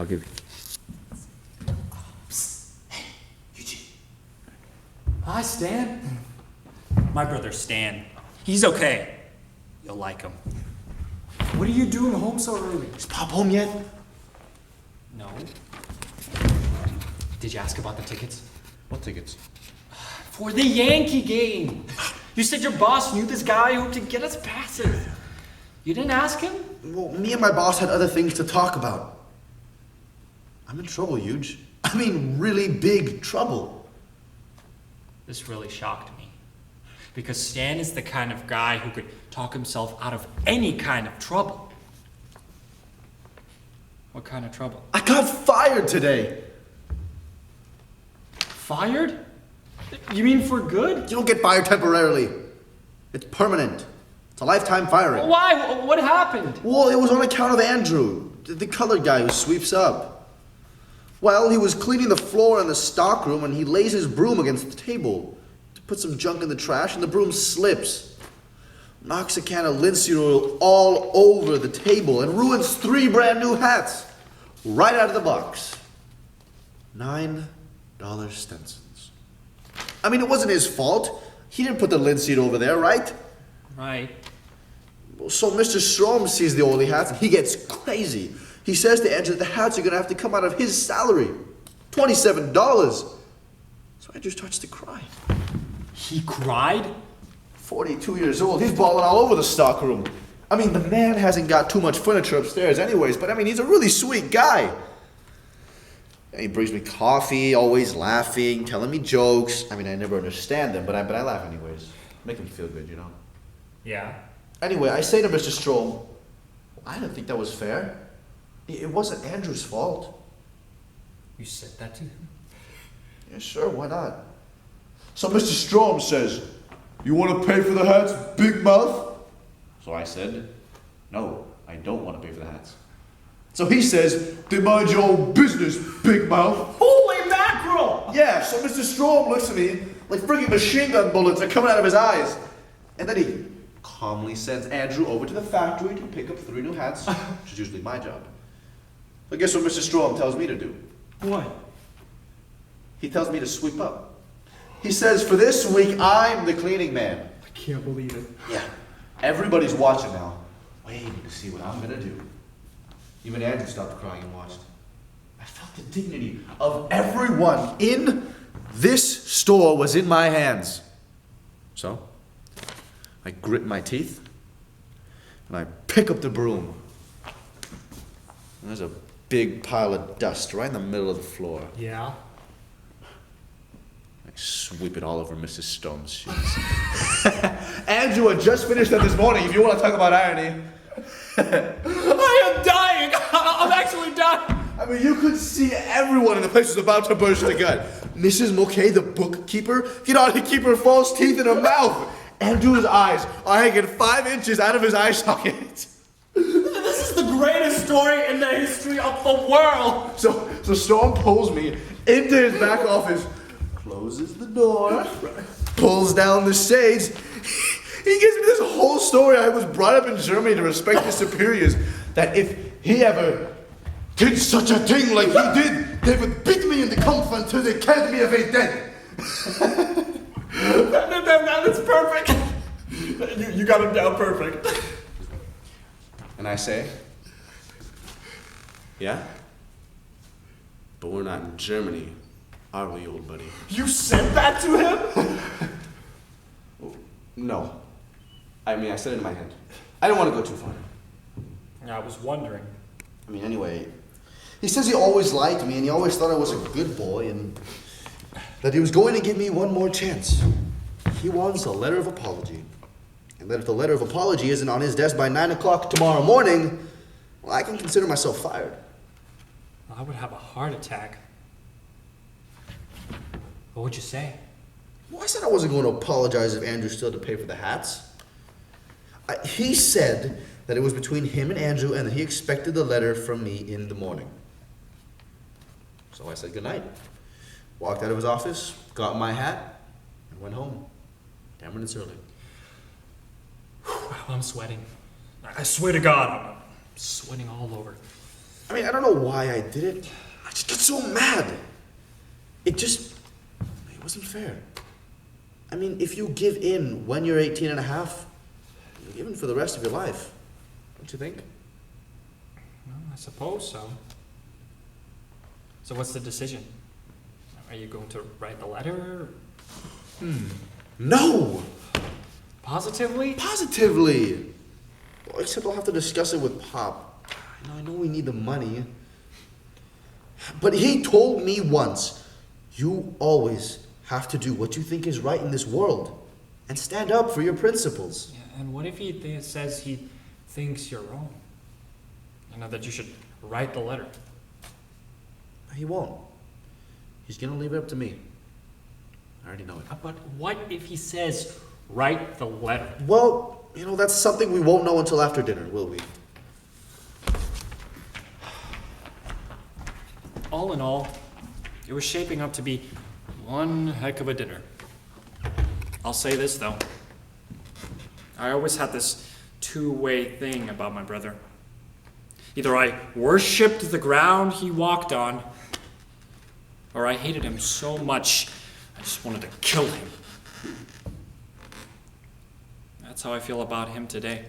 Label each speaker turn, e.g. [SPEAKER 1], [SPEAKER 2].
[SPEAKER 1] I'll give you.
[SPEAKER 2] Psst. Hey, Eugene.
[SPEAKER 3] Hi, Stan. My brother Stan. He's okay. You'll like him. What are you doing home so early?
[SPEAKER 2] Is Pop home yet?
[SPEAKER 3] No. Did you ask about the tickets?
[SPEAKER 2] What tickets?
[SPEAKER 3] For the Yankee game. You said your boss knew this guy who could get us passes. You didn't ask him?
[SPEAKER 2] Well, me and my boss had other things to talk about. I'm in trouble, Huge. I mean, really big trouble.
[SPEAKER 3] This really shocked me. Because Stan is the kind of guy who could talk himself out of any kind of trouble. What kind of trouble?
[SPEAKER 2] I got fired today.
[SPEAKER 3] Fired? You mean for good?
[SPEAKER 2] You don't get fired temporarily. It's permanent. It's a lifetime firing.
[SPEAKER 3] Why? What happened?
[SPEAKER 2] Well, it was on account of Andrew, the colored guy who sweeps up. Well, he was cleaning the floor in the stockroom and he lays his broom against the table to put some junk in the trash, and the broom slips. Knocks a can of linseed oil all over the table and ruins 3 brand new hats right out of the box. $9 stencils. I mean, it wasn't his fault. He didn't put the linseed over there, right?
[SPEAKER 3] Right.
[SPEAKER 2] So Mr. Strom sees the oily hats and he gets crazy. He says to Andrew that the hats are going to have to come out of his salary. $27. So Andrew starts to cry.
[SPEAKER 3] He cried?
[SPEAKER 2] 42 years old. He's balling all over the stockroom. I mean, the man hasn't got too much furniture upstairs anyways, but I mean, he's a really sweet guy. And he brings me coffee, always laughing, telling me jokes. I mean, I never understand them, but I laugh anyways. Make him feel good, you know?
[SPEAKER 3] Yeah.
[SPEAKER 2] Anyway, I say to Mr. Strom, I didn't think that was fair. It wasn't Andrew's fault.
[SPEAKER 3] You said that to him?
[SPEAKER 2] Yeah, sure, why not? So Mr. Strom says, "You want to pay for the hats, big mouth?" So I said, "No, I don't want to pay for the hats." So he says, "Then mind your own business, big mouth."
[SPEAKER 3] Holy mackerel!
[SPEAKER 2] Yeah, so Mr. Strom looks at me like friggin' machine gun bullets are coming out of his eyes. And then he calmly sends Andrew over to the factory to pick up 3 new hats, which is usually my job. But guess what Mr. Strom tells me to do?
[SPEAKER 3] What?
[SPEAKER 2] He tells me to sweep up. He says, for this week, I'm the cleaning man.
[SPEAKER 3] I can't believe it.
[SPEAKER 2] Yeah, everybody's watching now, waiting to see what I'm gonna do. Even Andrew stopped crying and watched. I felt the dignity of everyone in this store was in my hands. So, I grit my teeth, and I pick up the broom. And there's a big pile of dust right in the middle of the floor.
[SPEAKER 3] Yeah?
[SPEAKER 2] I sweep it all over Mrs. Stone's shoes. Andrew had just finished that this morning, if you want to talk about irony.
[SPEAKER 3] I am dying! I'm actually dying!
[SPEAKER 2] I mean, you could see everyone in the place was about to burst a gut. Mrs. Mulcahy, the bookkeeper, he'd already keep her false teeth in her mouth. Andrew's eyes are hanging 5 inches out of his eye socket.
[SPEAKER 3] This is the greatest story in the history of the world!
[SPEAKER 2] So Storm pulls me into his back office, closes the door, pulls down the shades. He gives me this whole story. I was brought up in Germany to respect his superiors, that if he ever did such a thing like he did, they would beat me in the Kampf until they killed me away dead.
[SPEAKER 3] That's perfect! You got him down perfect.
[SPEAKER 2] And I say, yeah? But we're not in Germany, are we, old buddy?
[SPEAKER 3] You said that to him?
[SPEAKER 2] No. I mean, I said it in my head. I don't want to go too far.
[SPEAKER 3] I was wondering.
[SPEAKER 2] I mean, anyway, he says he always liked me and he always thought I was a good boy and that he was going to give me one more chance. He wants a letter of apology. And that if the letter of apology isn't on his desk by 9 o'clock tomorrow morning, well, I can consider myself fired.
[SPEAKER 3] I would have a heart attack. What would you say?
[SPEAKER 2] Well, I said I wasn't going to apologize if Andrew still had to pay for the hats. He said that it was between him and Andrew and that he expected the letter from me in the morning. So I said goodnight. Walked out of his office, got my hat, and went home. 10 minutes early.
[SPEAKER 3] I'm sweating. I swear to God, I'm sweating all over.
[SPEAKER 2] I mean, I don't know why I did it. I just got so mad. It wasn't fair. I mean, if you give in when you're 18 and a half, you're given for the rest of your life. Don't you think?
[SPEAKER 3] Well, I suppose so. So what's the decision? Are you going to write the letter?
[SPEAKER 2] No!
[SPEAKER 3] Positively?
[SPEAKER 2] Positively! Well, except I'll have to discuss it with Pop. I know we need the money. But he told me once, you always have to do what you think is right in this world and stand up for your principles.
[SPEAKER 3] Yeah, and what if he says he thinks you're wrong? You know, that you should write the letter.
[SPEAKER 2] He won't. He's gonna leave it up to me. I already know it.
[SPEAKER 3] But what if he says, write the letter?
[SPEAKER 2] Well, that's something we won't know until after dinner, will we?
[SPEAKER 3] All in all, it was shaping up to be one heck of a dinner. I'll say this, though. I always had this two-way thing about my brother. Either I worshipped the ground he walked on, or I hated him so much I just wanted to kill him. That's how I feel about him today.